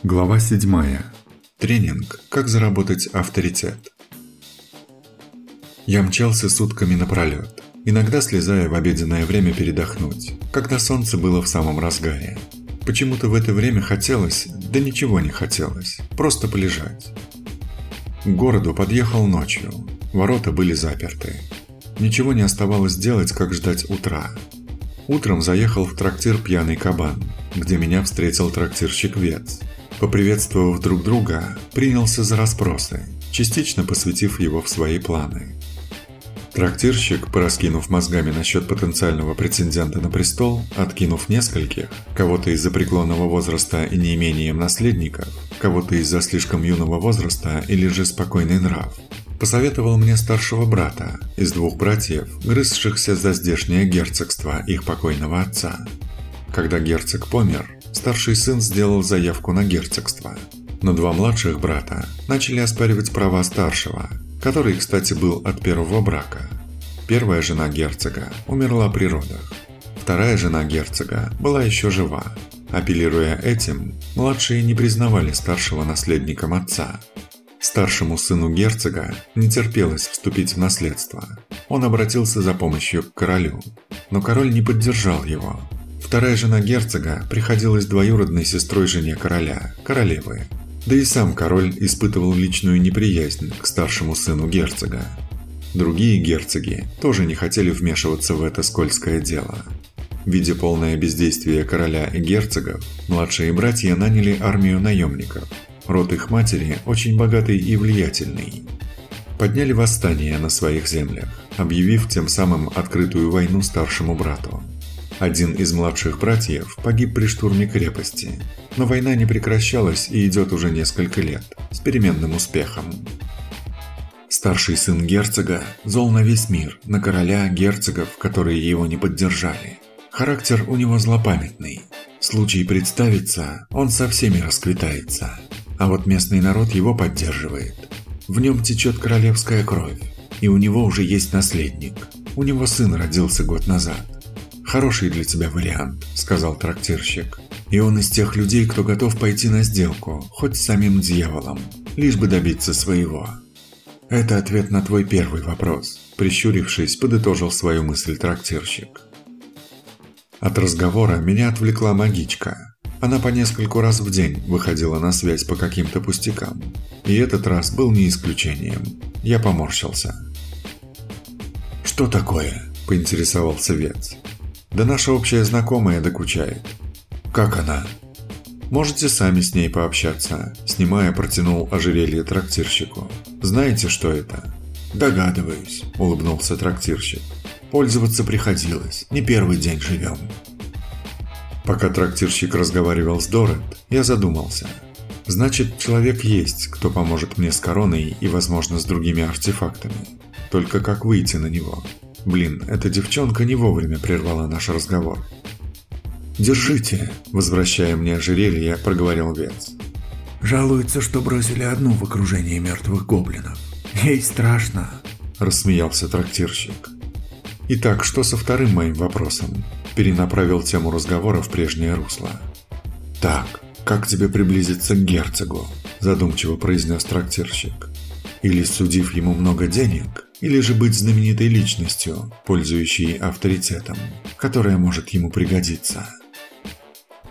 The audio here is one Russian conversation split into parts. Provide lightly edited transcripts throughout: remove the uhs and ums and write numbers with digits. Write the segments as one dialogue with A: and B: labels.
A: Глава 7. Тренинг «Как заработать авторитет». Я мчался сутками напролет, иногда слезая в обеденное время передохнуть, когда солнце было в самом разгаре. Почему-то в это время хотелось, да ничего не хотелось, просто полежать. К городу подъехал ночью, ворота были заперты. Ничего не оставалось делать, как ждать утра. Утром заехал в трактир «Пьяный кабан», где меня встретил трактирщик Вец. Поприветствовав друг друга, принялся за расспросы, частично посвятив его в свои планы. Трактирщик, пораскинув мозгами насчет потенциального претендента на престол, откинув нескольких, кого-то из-за преклонного возраста и неимением наследников, кого-то из-за слишком юного возраста или же спокойный нрав, посоветовал мне старшего брата из двух братьев, грызшихся за здешнее герцогство их покойного отца. Когда герцог помер, старший сын сделал заявку на герцогство, но два младших брата начали оспаривать права старшего, который, кстати, был от первого брака. Первая жена герцога умерла при родах, вторая жена герцога была еще жива. Апеллируя этим, младшие не признавали старшего наследником отца. Старшему сыну герцога не терпелось вступить в наследство. Он обратился за помощью к королю, но король не поддержал его. Вторая жена герцога приходилась двоюродной сестрой жене короля, королевы. Да и сам король испытывал личную неприязнь к старшему сыну герцога. Другие герцоги тоже не хотели вмешиваться в это скользкое дело. Видя полное бездействие короля и герцогов, младшие братья наняли армию наемников. Род их матери очень богатый и влиятельный. Подняли восстание на своих землях, объявив тем самым открытую войну старшему брату. Один из младших братьев погиб при штурме крепости, но война не прекращалась и идет уже несколько лет, с переменным успехом. Старший сын герцога зол на весь мир, на короля, герцогов, которые его не поддержали. Характер у него злопамятный. Случай представится, он со всеми расквитается. А вот местный народ его поддерживает. В нем течет королевская кровь, и у него уже есть наследник. У него сын родился год назад. «Хороший для тебя вариант», – сказал трактирщик. «И он из тех людей, кто готов пойти на сделку, хоть с самим дьяволом, лишь бы добиться своего». «Это ответ на твой первый вопрос», – прищурившись, подытожил свою мысль трактирщик. От разговора меня отвлекла магичка. Она по нескольку раз в день выходила на связь по каким-то пустякам. И этот раз был не исключением. Я поморщился. «Что такое?» – поинтересовался Вец. «Да наша общая знакомая докучает». «Как она?» «Можете сами с ней пообщаться», – снимая, протянул ожерелье трактирщику. «Знаете, что это?» «Догадываюсь», – улыбнулся трактирщик. «Пользоваться приходилось, не первый день живем». Пока трактирщик разговаривал с Дорет, я задумался. Значит, человек есть, кто поможет мне с короной и, возможно, с другими артефактами. Только как выйти на него? Блин, эта девчонка не вовремя прервала наш разговор. «Держите», – возвращая мне ожерелье, проговорил Вец.
B: «Жалуется, что бросили одну в окружении мертвых гоблинов. Ей страшно», – рассмеялся трактирщик.
A: «Итак, что со вторым моим вопросом?» Перенаправил тему разговора в прежнее русло. «Так, как тебе приблизиться к герцогу?» – задумчиво произнес трактирщик. «Или судив ему много денег, или же быть знаменитой личностью, пользующей авторитетом, которая может ему пригодиться».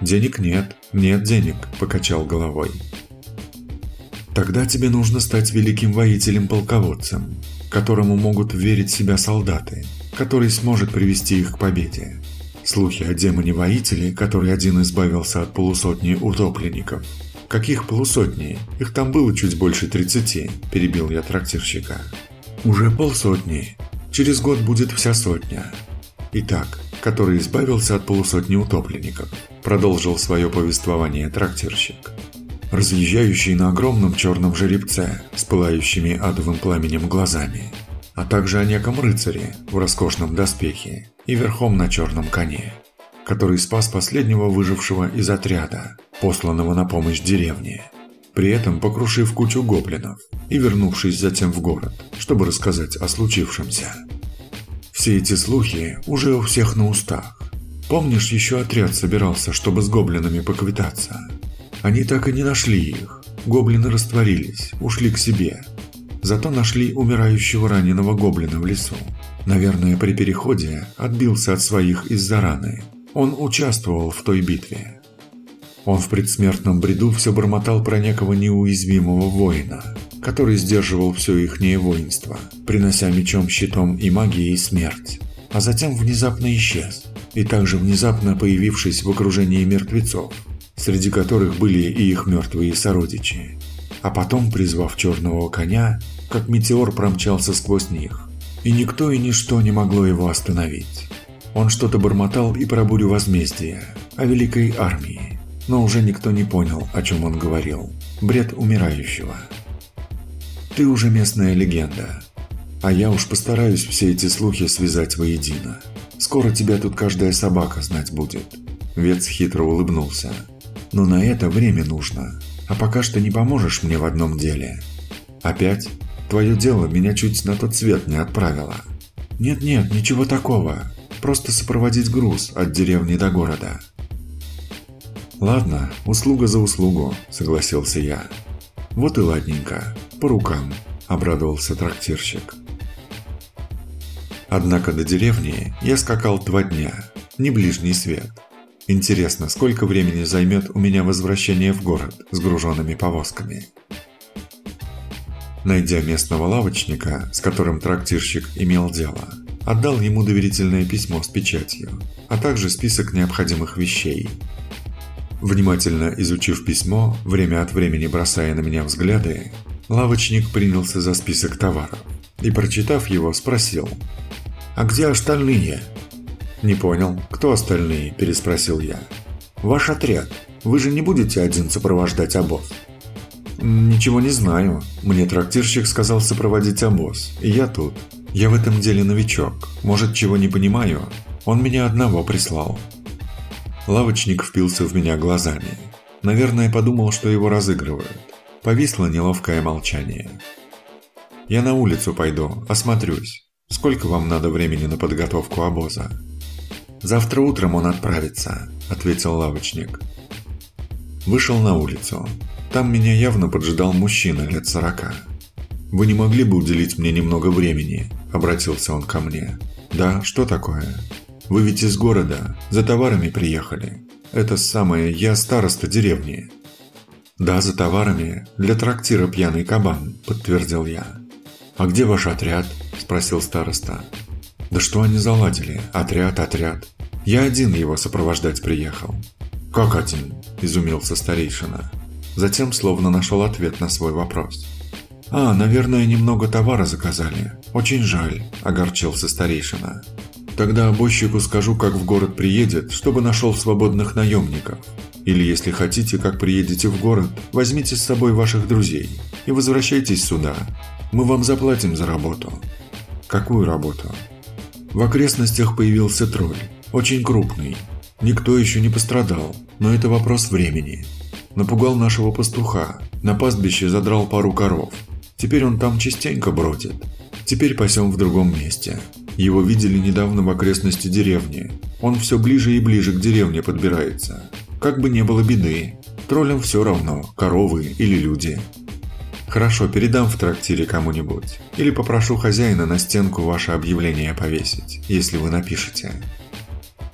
A: «Денег нет, нет денег», – покачал головой. «Тогда тебе нужно стать великим воителем-полководцем, которому могут верить в себя солдаты, который сможет привести их к победе. Слухи о демоне-воителе, который один избавился от полусотни утопленников». «Каких полусотни? Их там было чуть больше 30, перебил я трактирщика. «Уже полсотни. Через год будет вся сотня. Итак, который избавился от полусотни утопленников», продолжил свое повествование трактирщик. «Разъезжающий на огромном черном жеребце с пылающими адовым пламенем глазами, а также о неком рыцаре в роскошном доспехе и верхом на черном коне, который спас последнего выжившего из отряда, посланного на помощь деревне, при этом покрушив кучу гоблинов и вернувшись затем в город, чтобы рассказать о случившемся. Все эти слухи уже у всех на устах. Помнишь, еще отряд собирался, чтобы с гоблинами поквитаться? Они так и не нашли их. Гоблины растворились, ушли к себе. Зато нашли умирающего раненого гоблина в лесу. Наверное, при переходе отбился от своих из-за раны. Он участвовал в той битве. Он в предсмертном бреду все бормотал про некого неуязвимого воина, который сдерживал все ихнее воинство, принося мечом, щитом и магией смерть. А затем внезапно исчез, и также внезапно появившись в окружении мертвецов, среди которых были и их мертвые сородичи. А потом, призвав черного коня, как метеор промчался сквозь них, и никто и ничто не могло его остановить. Он что-то бормотал и про бурю возмездия, о великой армии, но уже никто не понял, о чем он говорил. Бред умирающего. Ты уже местная легенда, а я уж постараюсь все эти слухи связать воедино. Скоро тебя тут каждая собака знать будет. Вец хитро улыбнулся. Но на это время нужно, а пока что не поможешь мне в одном деле. Опять? Твое дело меня чуть на тот свет не отправило. Нет-нет, ничего такого. Просто сопроводить груз от деревни до города. Ладно, услуга за услугу, согласился я. Вот и ладненько, по рукам, обрадовался трактирщик. Однако до деревни я скакал 2 дня, не ближний свет. Интересно, сколько времени займет у меня возвращение в город с груженными повозками? Найдя местного лавочника, с которым трактирщик имел дело, отдал ему доверительное письмо с печатью, а также список необходимых вещей. Внимательно изучив письмо, время от времени бросая на меня взгляды, лавочник принялся за список товаров и, прочитав его, спросил: «А где остальные?» «Не понял, кто остальные?» – переспросил я. «Ваш отряд. Вы же не будете один сопровождать обоз?» «Ничего не знаю. Мне трактирщик сказал сопроводить обоз, и я тут. Я в этом деле новичок. Может, чего не понимаю? Он меня одного прислал». Лавочник впился в меня глазами. Наверное, подумал, что его разыгрывают. Повисло неловкое молчание. «Я на улицу пойду, осмотрюсь. Сколько вам надо времени на подготовку обоза?» «Завтра утром он отправится», – ответил лавочник. Вышел на улицу. Там меня явно поджидал мужчина лет 40. «Вы не могли бы уделить мне немного времени?» – обратился он ко мне. «Да, что такое? Вы ведь из города, за товарами приехали. Это самое, я староста деревни». «Да, за товарами, для трактира «Пьяный кабан», – подтвердил я. «А где ваш отряд?» – спросил староста. «Да что они заладили? Отряд. Я один его сопровождать приехал». «Как один?» – изумился старейшина. Затем словно нашел ответ на свой вопрос. Наверное, немного товара заказали. Очень жаль», – огорчился старейшина. «Тогда обозчику скажу, как в город приедет, чтобы нашел свободных наемников. Или, если хотите, как приедете в город, возьмите с собой ваших друзей и возвращайтесь сюда. Мы вам заплатим за работу». «Какую работу?» «В окрестностях появился тролль. Очень крупный. Никто еще не пострадал, но это вопрос времени. Напугал нашего пастуха, на пастбище задрал пару коров. Теперь он там частенько бродит. Теперь пасем в другом месте. Его видели недавно в окрестности деревни. Он все ближе и ближе к деревне подбирается. Как бы не было беды. Троллям все равно, коровы или люди». «Хорошо, передам в трактире кому-нибудь. Или попрошу хозяина на стенку ваше объявление повесить, если вы напишете».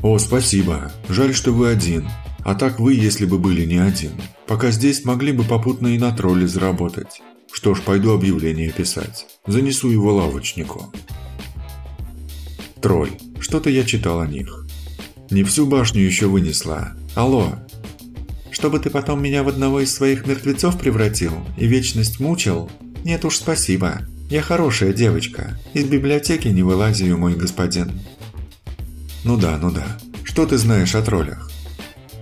A: «О, спасибо. Жаль, что вы один. А так вы, если бы были не один. Пока здесь могли бы попутно и на тролле заработать. Что ж, пойду объявление писать. Занесу его лавочнику». Тролль. Что-то я читал о них. Не всю башню еще вынесла. Алло. «Чтобы ты потом меня в одного из своих мертвецов превратил и вечность мучил? Нет уж, спасибо. Я хорошая девочка. Из библиотеки не вылазию, мой господин». Ну да. Что ты знаешь о троллях?»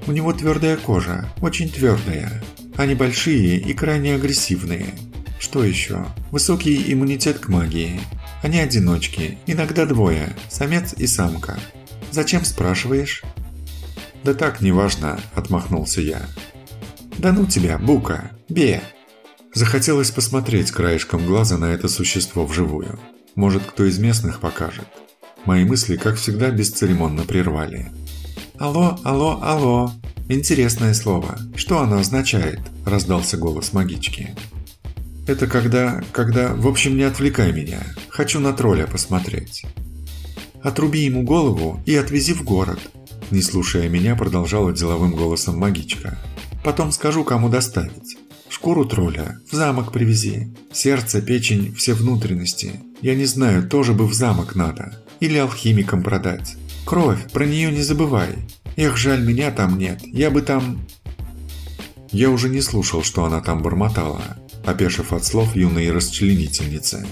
A: «У него твердая кожа, очень твердая. Они большие и крайне агрессивные. Что еще? Высокий иммунитет к магии. Они одиночки, иногда двое, самец и самка. Зачем спрашиваешь?» «Да так, неважно», – отмахнулся я. «Да ну тебя, бука, бе!» Захотелось посмотреть краешком глаза на это существо вживую. Может, кто из местных покажет. Мои мысли, как всегда, бесцеремонно прервали. «Алло! Интересное слово. Что оно означает?» – раздался голос магички. «Это когда... В общем, не отвлекай меня. Хочу на тролля посмотреть». «Отруби ему голову и отвези в город», – не слушая меня, продолжала деловым голосом магичка. «Потом скажу, кому доставить. Шкуру тролля в замок привези. Сердце, печень, все внутренности. Я не знаю, тоже бы в замок надо. Или алхимикам продать. Кровь, про нее не забывай. Эх, жаль, меня там нет. Я бы там...» Я уже не слушал, что она там бормотала, опешив от слов юной расчленительницы.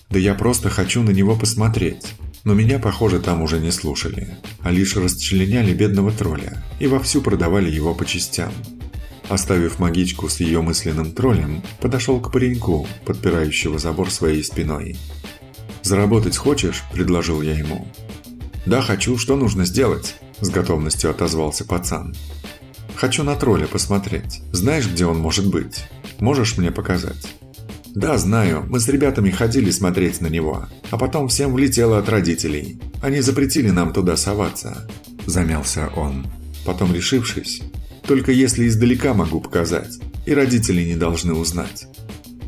A: «Да я просто хочу на него посмотреть». Но меня, похоже, там уже не слушали, а лишь расчленяли бедного тролля и вовсю продавали его по частям. Оставив магичку с ее мысленным троллем, подошел к пареньку, подпирающего забор своей спиной. «Заработать хочешь?» – предложил я ему. «Да, хочу. Что нужно сделать?» – с готовностью отозвался пацан. «Хочу на тролля посмотреть. Знаешь, где он может быть? Можешь мне показать?» «Да, знаю. Мы с ребятами ходили смотреть на него, а потом всем влетело от родителей. Они запретили нам туда соваться», – замялся он. Потом, решившись: «Только если издалека могу показать, и родители не должны узнать».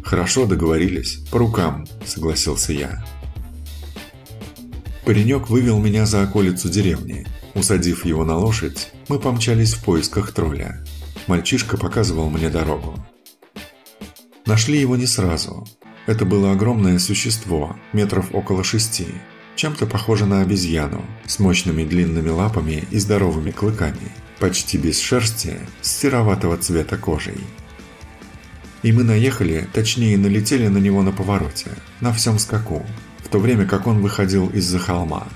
A: «Хорошо, договорились. По рукам», – согласился я. Паренек вывел меня за околицу деревни. Усадив его на лошадь, мы помчались в поисках тролля. Мальчишка показывал мне дорогу. Нашли его не сразу. Это было огромное существо, метров около 6, чем-то похоже на обезьяну, с мощными длинными лапами и здоровыми клыками, почти без шерсти, с сероватого цвета кожей. И мы наехали, точнее налетели на него на повороте, на всем скаку, в то время как он выходил из-за холма.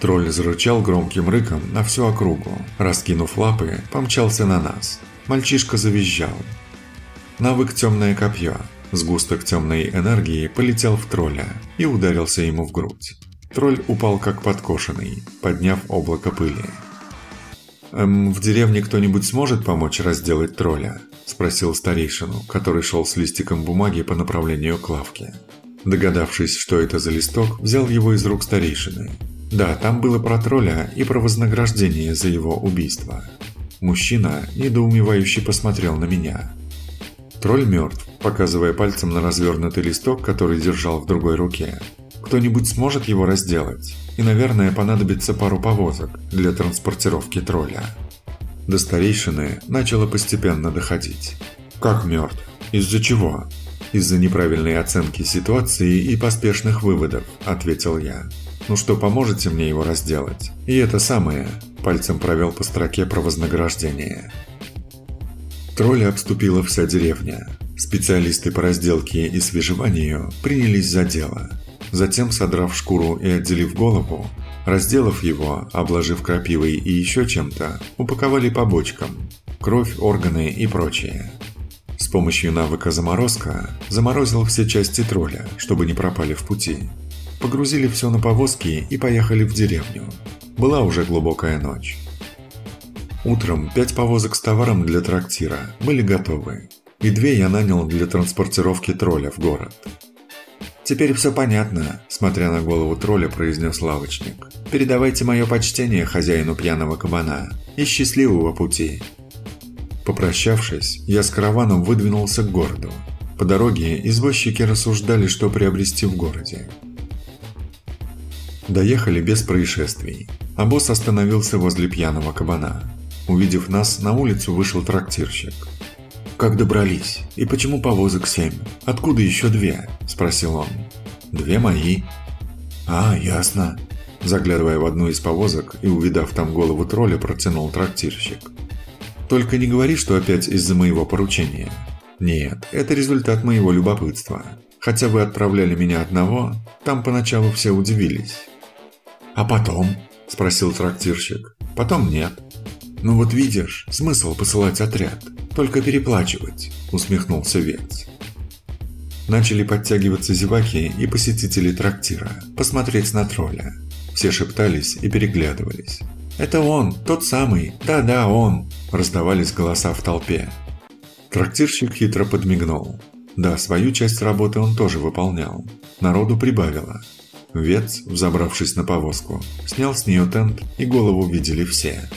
A: Тролль зарычал громким рыком на всю округу, раскинув лапы, помчался на нас. Мальчишка завизжал. Навык «Темное копье». Сгусток темной энергии полетел в тролля и ударился ему в грудь. Тролль упал как подкошенный, подняв облако пыли. «В деревне кто-нибудь сможет помочь разделать тролля?» – спросил старейшину, который шел с листиком бумаги по направлению к лавке. Догадавшись, что это за листок, взял его из рук старейшины. Да, там было про тролля и про вознаграждение за его убийство. Мужчина недоумевающе посмотрел на меня. «Тролль мертв», показывая пальцем на развернутый листок, который держал в другой руке. «Кто-нибудь сможет его разделать? И, наверное, понадобится пару повозок для транспортировки тролля». До старейшины начало постепенно доходить. «Как мертв? Из-за чего?» «Из-за неправильной оценки ситуации и поспешных выводов», – ответил я. «Ну что, поможете мне его разделать?» «И это самое», – пальцем провел по строке про вознаграждение. Тролля обступила вся деревня. Специалисты по разделке и свежеванию принялись за дело. Затем, содрав шкуру и отделив голову, разделав его, обложив крапивой и еще чем-то, упаковали по бочкам. Кровь, органы и прочее. С помощью навыка «Заморозка» заморозил все части тролля, чтобы не пропали в пути. Погрузили все на повозки и поехали в деревню. Была уже глубокая ночь. Утром 5 повозок с товаром для трактира были готовы, и 2 я нанял для транспортировки тролля в город. «Теперь все понятно», – смотря на голову тролля, произнес лавочник. «Передавайте мое почтение хозяину пьяного кабана и счастливого пути». Попрощавшись, я с караваном выдвинулся к городу. По дороге извозчики рассуждали, что приобрести в городе. Доехали без происшествий, а босс остановился возле пьяного кабана. Увидев нас, на улицу вышел трактирщик. «Как добрались? И почему повозок 7? Откуда еще 2?» – спросил он. «2 мои». «А, ясно». Заглядывая в одну из повозок и увидав там голову тролля, протянул трактирщик. «Только не говори, что опять из-за моего поручения. Нет, это результат моего любопытства. Хотя вы отправляли меня одного, там поначалу все удивились». «А потом?» – спросил трактирщик. «Потом нет». «Ну вот видишь, смысл посылать отряд, только переплачивать», – усмехнулся Вец. Начали подтягиваться зеваки и посетители трактира, посмотреть на тролля. Все шептались и переглядывались. «Это он, тот самый, да-да, он!» – раздавались голоса в толпе. Трактирщик хитро подмигнул. Да, свою часть работы он тоже выполнял. Народу прибавило. Вец, взобравшись на повозку, снял с нее тент, и голову видели все.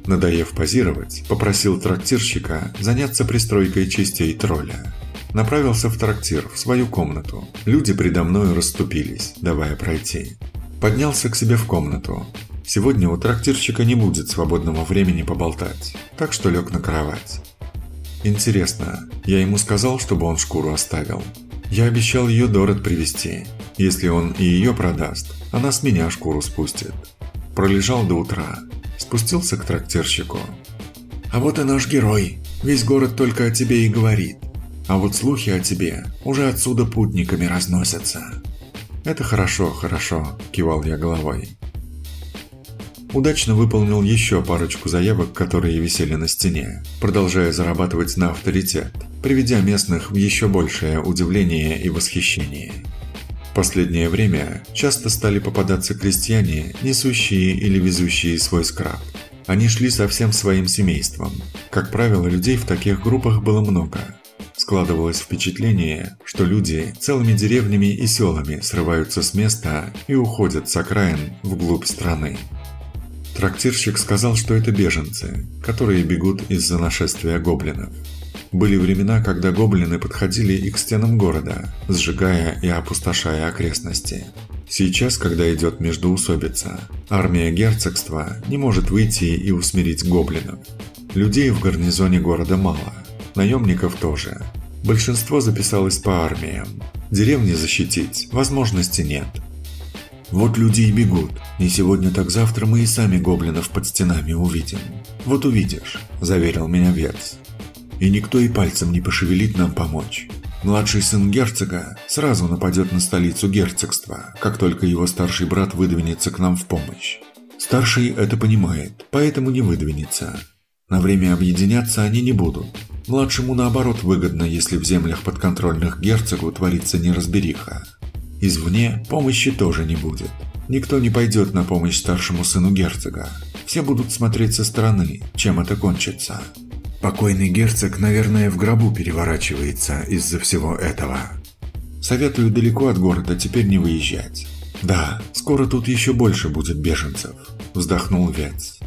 A: Надоев позировать, попросил трактирщика заняться пристройкой частей тролля. Направился в трактир, в свою комнату. Люди предо мною расступились, давая пройти. Поднялся к себе в комнату. Сегодня у трактирщика не будет свободного времени поболтать, так что лег на кровать. Интересно, я ему сказал, чтобы он шкуру оставил. Я обещал ее Дорот привезти. Если он и ее продаст, она с меня шкуру спустит. Пролежал до утра. Спустился к трактирщику. А вот и наш герой. Весь город только о тебе и говорит. А вот слухи о тебе уже отсюда путниками разносятся. Это хорошо, хорошо, кивал я головой. Удачно выполнил еще парочку заявок, которые висели на стене, продолжая зарабатывать на авторитет, приведя местных в еще большее удивление и восхищение. В последнее время часто стали попадаться крестьяне, несущие или везущие свой скрап. Они шли со всем своим семейством. Как правило, людей в таких группах было много. Складывалось впечатление, что люди целыми деревнями и селами срываются с места и уходят с окраин вглубь страны. Трактирщик сказал, что это беженцы, которые бегут из-за нашествия гоблинов. Были времена, когда гоблины подходили и к стенам города, сжигая и опустошая окрестности. Сейчас, когда идет междоусобица, армия герцогства не может выйти и усмирить гоблинов. Людей в гарнизоне города мало, наемников тоже. Большинство записалось по армиям. Деревни защитить возможности нет. Вот люди и бегут. Не сегодня, так завтра мы и сами гоблинов под стенами увидим. Вот увидишь, заверил меня Вец. И никто и пальцем не пошевелит нам помочь. Младший сын герцога сразу нападет на столицу герцогства, как только его старший брат выдвинется к нам в помощь. Старший это понимает, поэтому не выдвинется. На время объединяться они не будут. Младшему наоборот выгодно, если в землях подконтрольных герцогу творится неразбериха. Извне помощи тоже не будет. Никто не пойдет на помощь старшему сыну герцога. Все будут смотреть со стороны, чем это кончится. Покойный герцог, наверное, в гробу переворачивается из-за всего этого. Советую далеко от города теперь не выезжать. Да, скоро тут еще больше будет беженцев, вздохнул Вец.